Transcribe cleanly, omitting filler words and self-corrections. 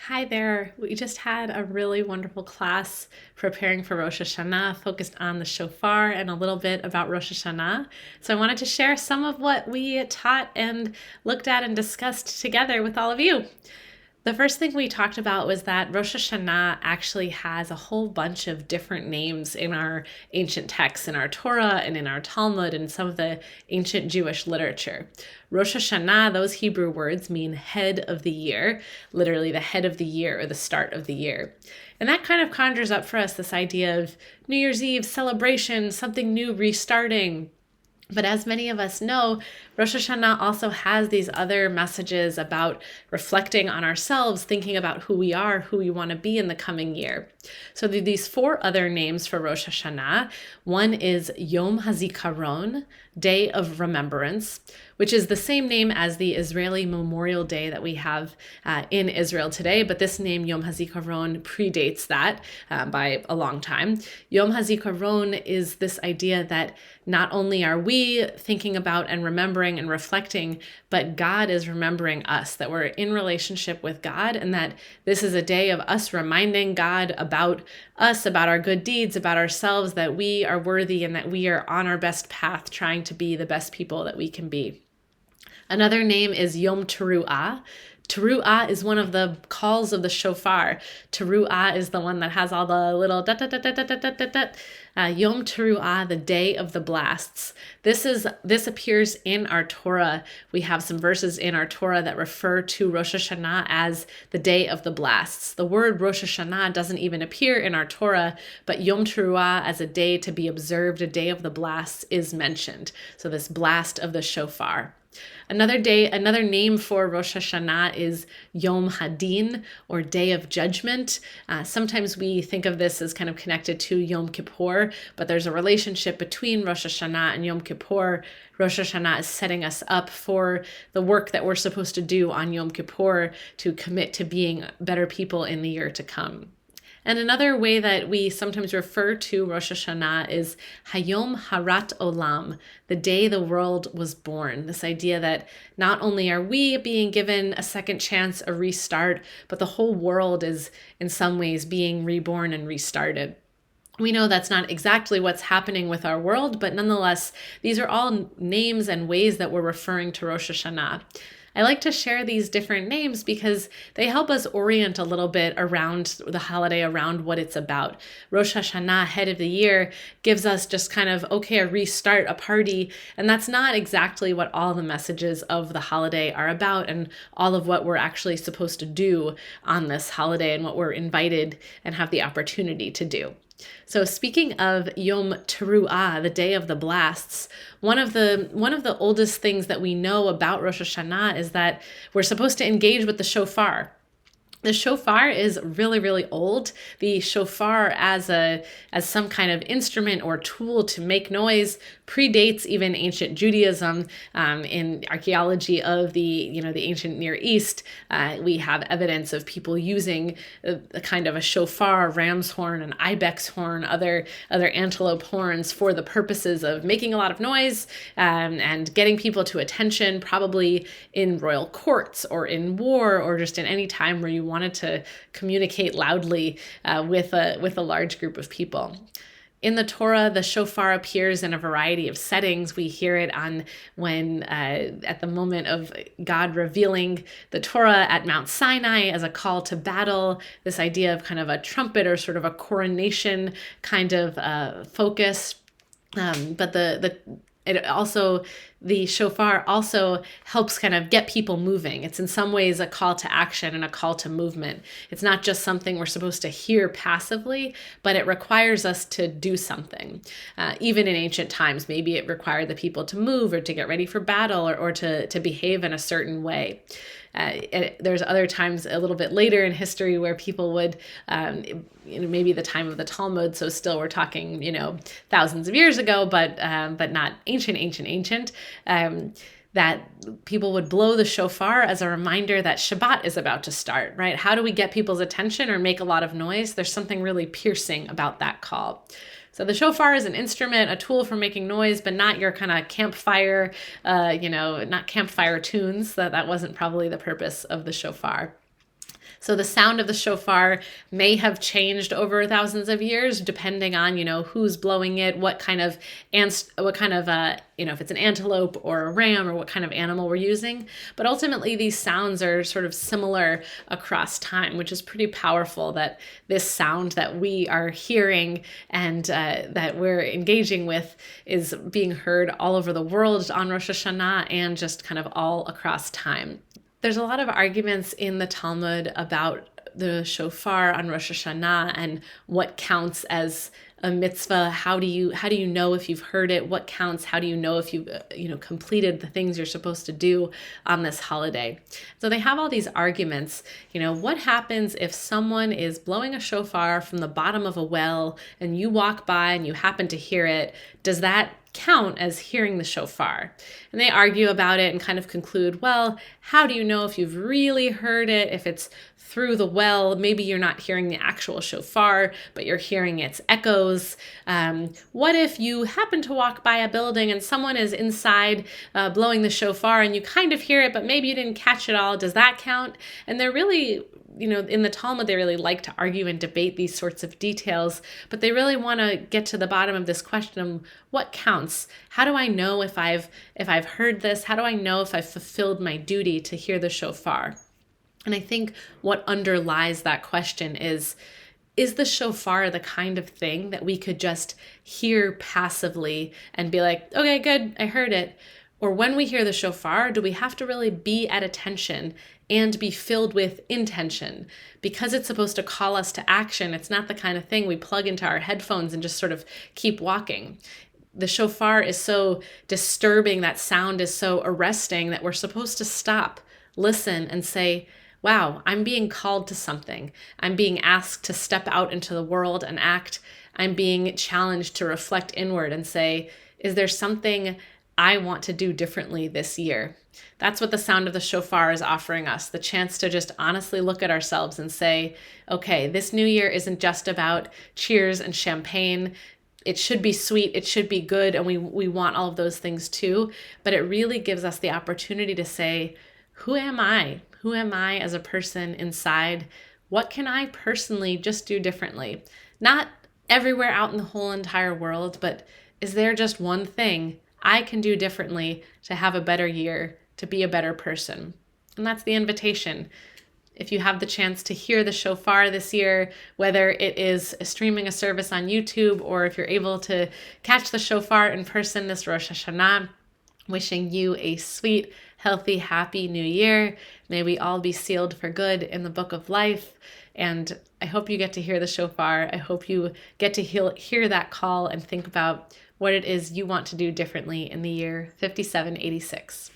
Hi there. We just had a really wonderful class preparing for Rosh Hashanah, focused on the shofar and a little bit about Rosh Hashanah. So I wanted to share some of what we taught and looked at and discussed together with all of you. The first thing we talked about was that Rosh Hashanah actually has a whole bunch of different names in our ancient texts, in our Torah and in our Talmud and some of the ancient Jewish literature. Rosh Hashanah, those Hebrew words mean head of the year, literally the head of the year or the start of the year. And that kind of conjures up for us this idea of New Year's Eve celebration, something new restarting. But as many of us know, Rosh Hashanah also has these other messages about reflecting on ourselves, thinking about who we are, who we want to be in the coming year. So there are these four other names for Rosh Hashanah. One is Yom HaZikaron, Day of Remembrance, which is the same name as the Israeli Memorial Day that we have in Israel today, but this name, Yom HaZikaron, predates that by a long time. Yom HaZikaron is this idea that not only are we thinking about and remembering and reflecting, but God is remembering us, that we're in relationship with God, and that this is a day of us reminding God about us, about our good deeds, about ourselves, that we are worthy and that we are on our best path trying to be the best people that we can be. Another name is Yom Teruah. Teruah is one of the calls of the shofar. Teruah is the one that has all the little da da da da da da da da. Yom Teruah, the day of the blasts. This appears in our Torah. We have some verses in our Torah that refer to Rosh Hashanah as the day of the blasts. The word Rosh Hashanah doesn't even appear in our Torah, but Yom Teruah as a day to be observed, a day of the blasts, is mentioned. So this blast of the shofar. Another name for Rosh Hashanah is Yom Hadin, or Day of Judgment. Sometimes we think of this as kind of connected to Yom Kippur, but there's a relationship between Rosh Hashanah and Yom Kippur. Rosh Hashanah is setting us up for the work that we're supposed to do on Yom Kippur to commit to being better people in the year to come. And another way that we sometimes refer to Rosh Hashanah is Hayom Harat Olam, the day the world was born. This idea that not only are we being given a second chance, a restart, but the whole world is in some ways being reborn and restarted. We know that's not exactly what's happening with our world, but nonetheless, these are all names and ways that we're referring to Rosh Hashanah. I like to share these different names because they help us orient a little bit around the holiday, around what it's about. Rosh Hashanah, head of the year, gives us just kind of, okay, a restart, a party, and that's not exactly what all the messages of the holiday are about and all of what we're actually supposed to do on this holiday and what we're invited and have the opportunity to do. So speaking of Yom Teruah, the day of the blasts, one of the oldest things that we know about Rosh Hashanah is that we're supposed to engage with the shofar. The shofar is really, really old. The shofar as some kind of instrument or tool to make noise predates even ancient Judaism. In archaeology of the ancient Near East, we have evidence of people using a kind of a shofar, ram's horn, an ibex horn, other antelope horns for the purposes of making a lot of noise and getting people to attention, probably in royal courts or in war or just in any time where you wanted to communicate loudly with a large group of people. In the Torah, the shofar appears in a variety of settings. We hear it at the moment of God revealing the Torah at Mount Sinai as a call to battle, this idea of kind of a trumpet or sort of a coronation kind of focus. But the shofar also helps kind of get people moving. It's in some ways a call to action and a call to movement. It's not just something we're supposed to hear passively, but it requires us to do something. Even in ancient times, maybe it required the people to move or to get ready for battle or to behave in a certain way. There's other times a little bit later in history where people would, maybe the time of the Talmud, so still we're talking, thousands of years ago, but not ancient, that people would blow the shofar as a reminder that Shabbat is about to start, right? How do we get people's attention or make a lot of noise? There's something really piercing about that call. So the shofar is an instrument, a tool for making noise, but not your kind of campfire, not campfire tunes. That wasn't probably the purpose of the shofar. So the sound of the shofar may have changed over thousands of years, depending on, who's blowing it, what kind of, if it's an antelope or a ram or what kind of animal we're using. But ultimately, these sounds are sort of similar across time, which is pretty powerful, that this sound that we are hearing and that we're engaging with is being heard all over the world on Rosh Hashanah and just kind of all across time. There's a lot of arguments in the Talmud about the shofar on Rosh Hashanah and what counts as a mitzvah. How do you know if you've heard it? What counts? How do you know if you've completed the things you're supposed to do on this holiday? So they have all these arguments. What happens if someone is blowing a shofar from the bottom of a well and you walk by and you happen to hear it? Does that count as hearing the shofar? And they argue about it and kind of conclude, well, how do you know if you've really heard it? If it's through the well, maybe you're not hearing the actual shofar, but you're hearing its echoes. What if you happen to walk by a building and someone is inside blowing the shofar and you kind of hear it, but maybe you didn't catch it all? Does that count? And they're really, in the Talmud, they really like to argue and debate these sorts of details, but they really want to get to the bottom of this question of what counts? How do I know if I've heard this? How do I know if I've fulfilled my duty to hear the shofar? And I think what underlies that question is the shofar the kind of thing that we could just hear passively and be like, okay, good, I heard it? Or when we hear the shofar, do we have to really be at attention and be filled with intention? Because it's supposed to call us to action, it's not the kind of thing we plug into our headphones and just sort of keep walking. The shofar is so disturbing, that sound is so arresting, that we're supposed to stop, listen, and say, wow, I'm being called to something. I'm being asked to step out into the world and act. I'm being challenged to reflect inward and say, is there something I want to do differently this year? That's what the sound of the shofar is offering us, the chance to just honestly look at ourselves and say, okay, this new year isn't just about cheers and champagne. It should be sweet, it should be good, and we want all of those things too. But it really gives us the opportunity to say, who am I? Who am I as a person inside? What can I personally just do differently? Not everywhere out in the whole entire world, but is there just one thing I can do differently to have a better year, to be a better person? And that's the invitation. If you have the chance to hear the shofar this year, whether it is streaming a service on YouTube or if you're able to catch the shofar in person this Rosh Hashanah, wishing you a sweet, healthy, happy new year. May we all be sealed for good in the book of life. And I hope you get to hear the shofar. I hope you get to hear that call and think about what it is you want to do differently in the year 5786.